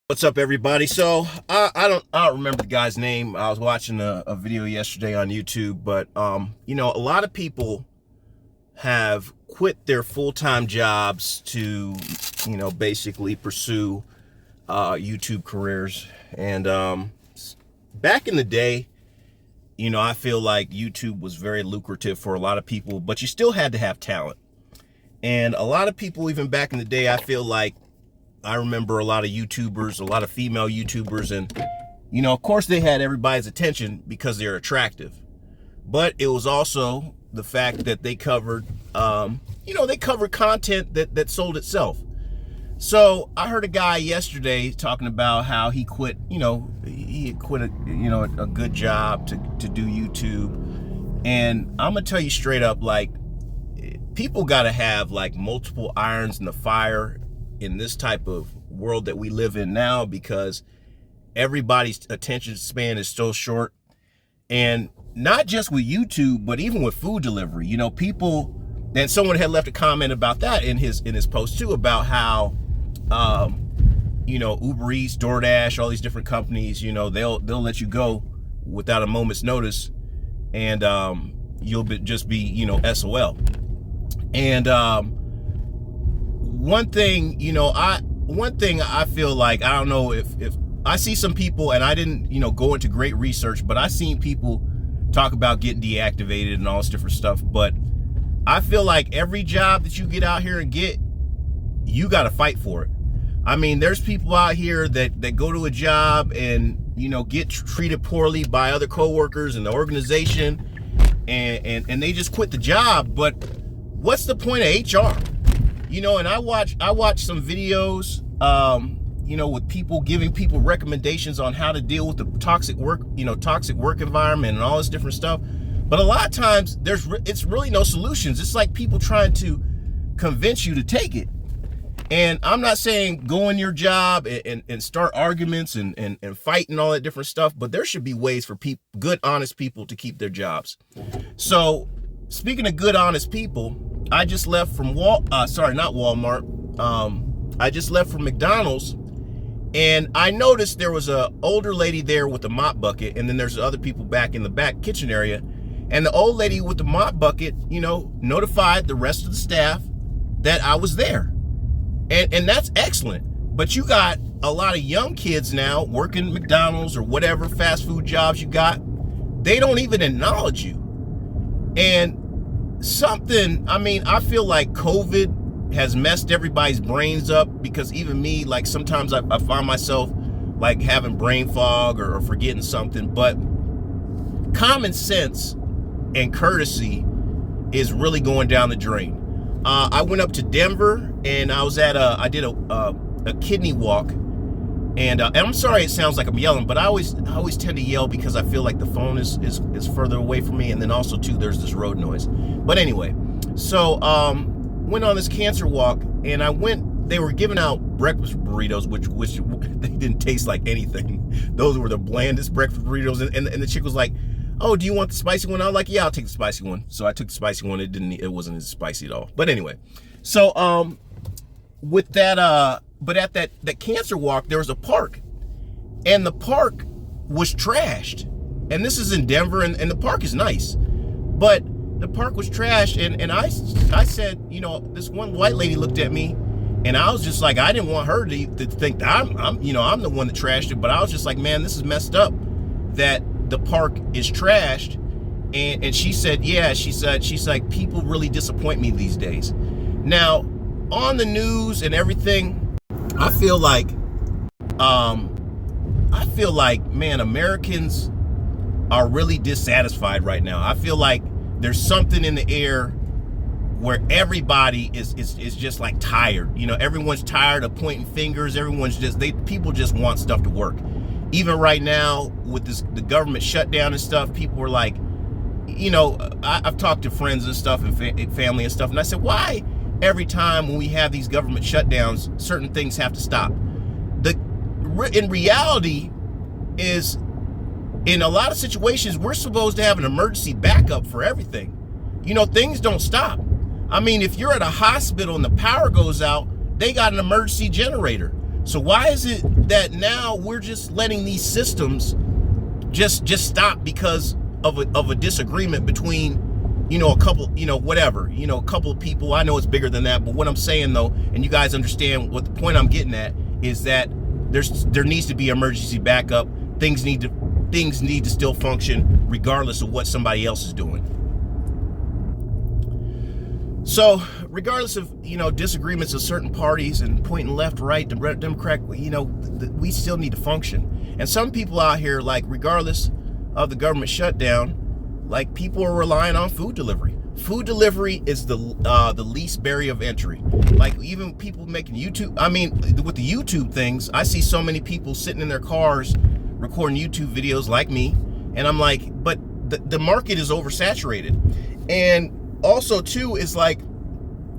What's up, everybody? So I don't remember the guy's name. I was watching a video yesterday on YouTube, but a lot of people have quit their full-time jobs to basically pursue YouTube careers. And back in the day, I feel like YouTube was very lucrative for a lot of people, but you still had to have talent. And a lot of people, even back in the day, I remember a lot of YouTubers, a lot of female YouTubers, and, of course they had everybody's attention because they're attractive. But it was also the fact that they covered, they covered content that sold itself. So I heard a guy yesterday talking about how he quit, he had quit a good job to do YouTube. And I'm going to tell you straight up, people got to have multiple irons in the fire in this type of world that we live in now, because everybody's attention span is so short. And not just with YouTube, but even with food delivery, people, and someone had left a comment about that in his post too, about how Uber Eats, DoorDash, all these different companies, they'll let you go without a moment's notice, and you'll just be SOL. And one thing I feel like, I don't know if I see some people, and I didn't go into great research, but I seen people talk about getting deactivated and all this different stuff. But I feel like every job that you get out here and get, you got to fight for it. I mean, there's people out here that go to a job and get treated poorly by other coworkers and the organization, and they just quit the job. But what's the point of HR? And I watch some videos, with people giving people recommendations on how to deal with the toxic work environment and all this different stuff. But a lot of times it's really no solutions. It's like people trying to convince you to take it. And I'm not saying go in your job and start arguments and fight and all that different stuff, but there should be ways for good, honest people to keep their jobs. So speaking of good, honest people, I just left from Walmart. I just left from McDonald's, and I noticed there was a older lady there with a mop bucket, and then there's other people back in the back kitchen area. And the old lady with the mop bucket, notified the rest of the staff that I was there. And that's excellent. But you got a lot of young kids now working McDonald's or whatever fast food jobs you got. They don't even acknowledge you. And I feel like COVID has messed everybody's brains up, because even me, sometimes I find myself having brain fog or forgetting something. But common sense and courtesy is really going down the drain. I went up to Denver, and I did a kidney walk. And I'm sorry it sounds like I'm yelling, but I always tend to yell because I feel like the phone is further away from me, and then also too there's this road noise. But anyway, so went on this cancer walk, and they were giving out breakfast burritos, which they didn't taste like anything. Those were the blandest breakfast burritos, and the chick was like, "Oh, do you want the spicy one?" I was like, "Yeah, I'll take the spicy one." So I took the spicy one. It wasn't as spicy at all. But anyway, so with that but at that cancer walk, there was a park, and the park was trashed. And this is in Denver, and the park is nice, but the park was trashed. And I said, this one white lady looked at me, and I was just like, I didn't want her to think that I'm the one that trashed it, but I was just like, man, this is messed up that the park is trashed. And she said, yeah, she's like, people really disappoint me these days. Now, on the news and everything, I feel like, man, Americans are really dissatisfied right now. I feel like there's something in the air where everybody is just tired. Everyone's tired of pointing fingers. People just want stuff to work. Even right now with the government shutdown and stuff, people were like, I've talked to friends and stuff and family and stuff, and I said, why every time when we have these government shutdowns, certain things have to stop? In reality is, in a lot of situations, we're supposed to have an emergency backup for everything. Things don't stop. I mean, if you're at a hospital and the power goes out, they got an emergency generator. So why is it that now we're just letting these systems just stop because of a disagreement between, a couple, whatever, a couple of people? I know it's bigger than that, but what I'm saying though, and you guys understand what the point I'm getting at is that there needs to be emergency backup. Things need to still function regardless of what somebody else is doing. So regardless of, disagreements of certain parties and pointing left, right, Democrat, we still need to function. And some people out here, like, regardless of the government shutdown, like, people are relying on food delivery. Food delivery is the least barrier of entry. Like, even people making YouTube, with the YouTube things, I see so many people sitting in their cars recording YouTube videos like me. And I'm like, but the market is oversaturated. And also too is like,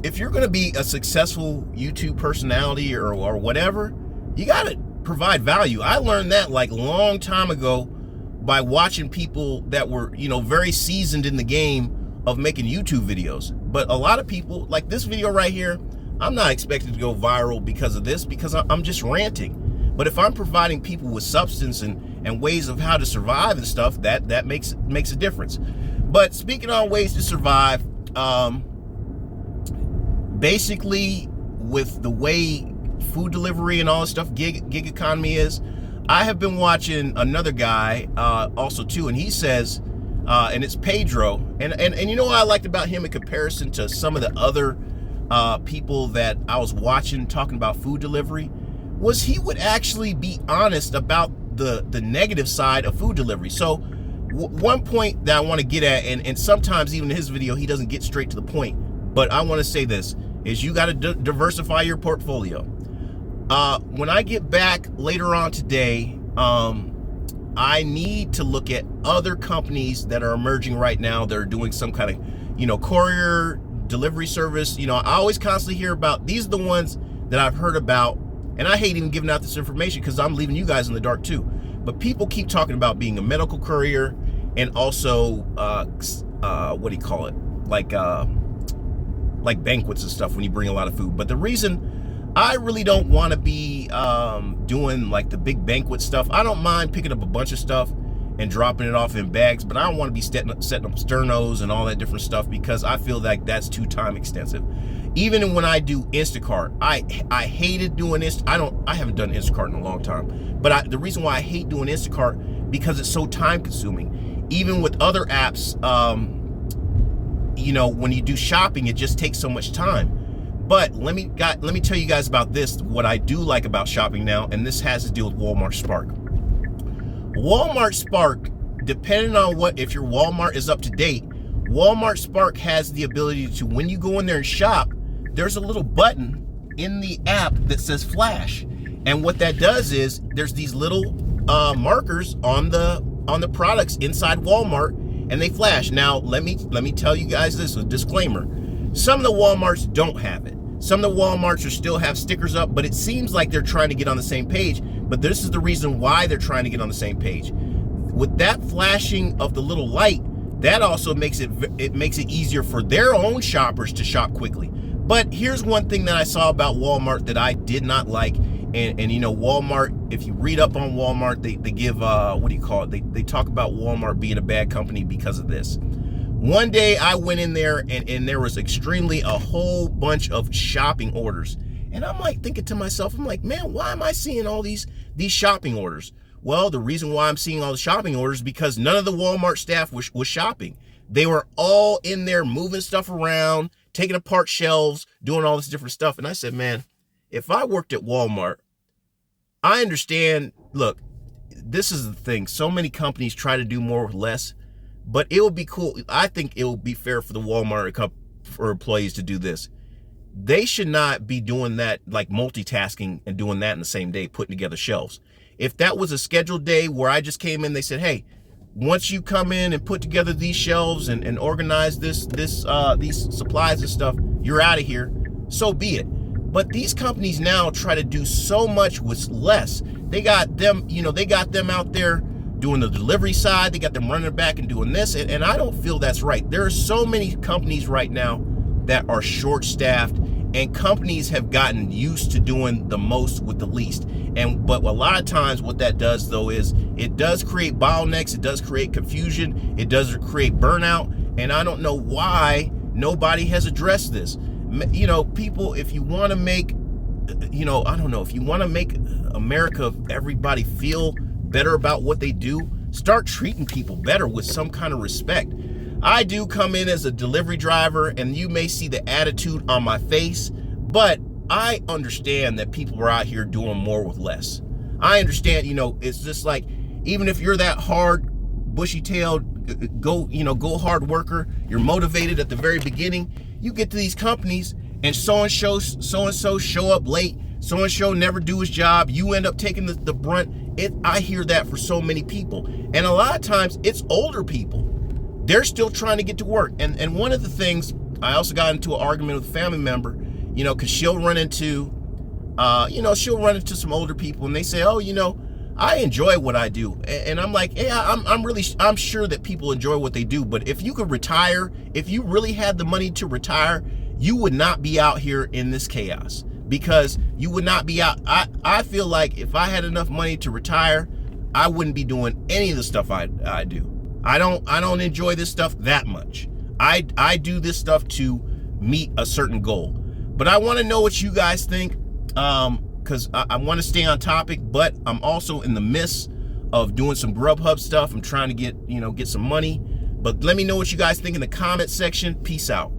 if you're going to be a successful YouTube personality or whatever, you got to provide value. I learned that like a long time ago by watching people that were, very seasoned in the game of making YouTube videos. But a lot of people, like this video right here, I'm not expected to go viral because of this, because I'm just ranting. But if I'm providing people with substance and ways of how to survive and stuff, that makes a difference. But speaking on ways to survive, basically with the way food delivery and all this stuff, gig economy is, I have been watching another guy also too, and he says, and it's Pedro, and you know what I liked about him in comparison to some of the other people that I was watching talking about food delivery, was he would actually be honest about the negative side of food delivery. So one point that I want to get at, and sometimes even in his video he doesn't get straight to the point, but I want to say this, is you got to diversify your portfolio. When I get back later on today, I need to look at other companies that are emerging right now that are doing some kind of, courier delivery service. I always constantly hear about, these are the ones that I've heard about, and I hate even giving out this information because I'm leaving you guys in the dark too. But people keep talking about being a medical courier and also, what do you call it? Like banquets and stuff when you bring a lot of food. But the reason I really don't want to be doing like the big banquet stuff, I don't mind picking up a bunch of stuff and dropping it off in bags, but I don't want to be setting up sternos and all that different stuff because I feel like that's too time extensive. Even when I do Instacart, I hated doing this. I haven't done Instacart in a long time, but the reason why I hate doing Instacart because it's so time consuming. Even with other apps, when you do shopping, it just takes so much time. But let me tell you guys about this, what I do like about shopping now, and this has to do with Walmart Spark. Walmart Spark, depending on if your Walmart is up to date, Walmart Spark has the ability to, when you go in there and shop, there's a little button in the app that says flash. And what that does is there's these little markers on the products inside Walmart, and they flash. Now, let me tell you guys this, a disclaimer. Some of the Walmarts don't have it. Some of the Walmarts still have stickers up, but it seems like they're trying to get on the same page. But this is the reason why they're trying to get on the same page. With that flashing of the little light, that also makes it easier for their own shoppers to shop quickly. But here's one thing that I saw about Walmart that I did not like. And Walmart, if you read up on Walmart, they give, what do you call it? They talk about Walmart being a bad company because of this. One day I went in there and there was a whole bunch of shopping orders. And I'm like thinking to myself, I'm like, man, why am I seeing all these shopping orders? Well, the reason why I'm seeing all the shopping orders is because none of the Walmart staff was shopping. They were all in there moving stuff around, taking apart shelves, doing all this different stuff. And I said, man, if I worked at Walmart, I understand, look, this is the thing. So many companies try to do more with less, but it would be cool. I think it would be fair for the Walmart for employees to do this. They should not be doing that, like multitasking and doing that in the same day, putting together shelves. If that was a scheduled day where I just came in, they said, hey, once you come in and put together these shelves and organize these supplies and stuff, you're out of here, so be it. But these companies now try to do so much with less. They got them, out there doing the delivery side. They got them running back and doing this. And I don't feel that's right. There are so many companies right now that are short-staffed And companies have gotten used to doing the most with the least. But a lot of times what that does though is it does create bottlenecks, it does create confusion, it does create burnout, and I don't know why nobody has addressed this. You know, people, if you want to make, you know, I don't know, if you want to make America, everybody feel better about what they do, start treating people better with some kind of respect. I do come in as a delivery driver, and you may see the attitude on my face, but I understand that people are out here doing more with less. I understand, you know, it's just like, even if you're that hard, bushy-tailed, go hard worker, you're motivated at the very beginning, you get to these companies and so-and-so show up late, so-and-so never do his job, you end up taking the brunt. I hear that for so many people. And a lot of times it's older people. They're still trying to get to work. And one of the things, I also got into an argument with a family member, you know, because she'll run into some older people and they say, oh, you know, I enjoy what I do. And I'm like, yeah, I'm sure that people enjoy what they do. But if you could retire, if you really had the money to retire, you would not be out here in this chaos, because you would not be out. I feel like if I had enough money to retire, I wouldn't be doing any of the stuff I do. I don't enjoy this stuff that much. I do this stuff to meet a certain goal. But I want to know what you guys think, because I want to stay on topic, but I'm also in the midst of doing some Grubhub stuff. I'm trying to get some money. But let me know what you guys think in the comment section. Peace out.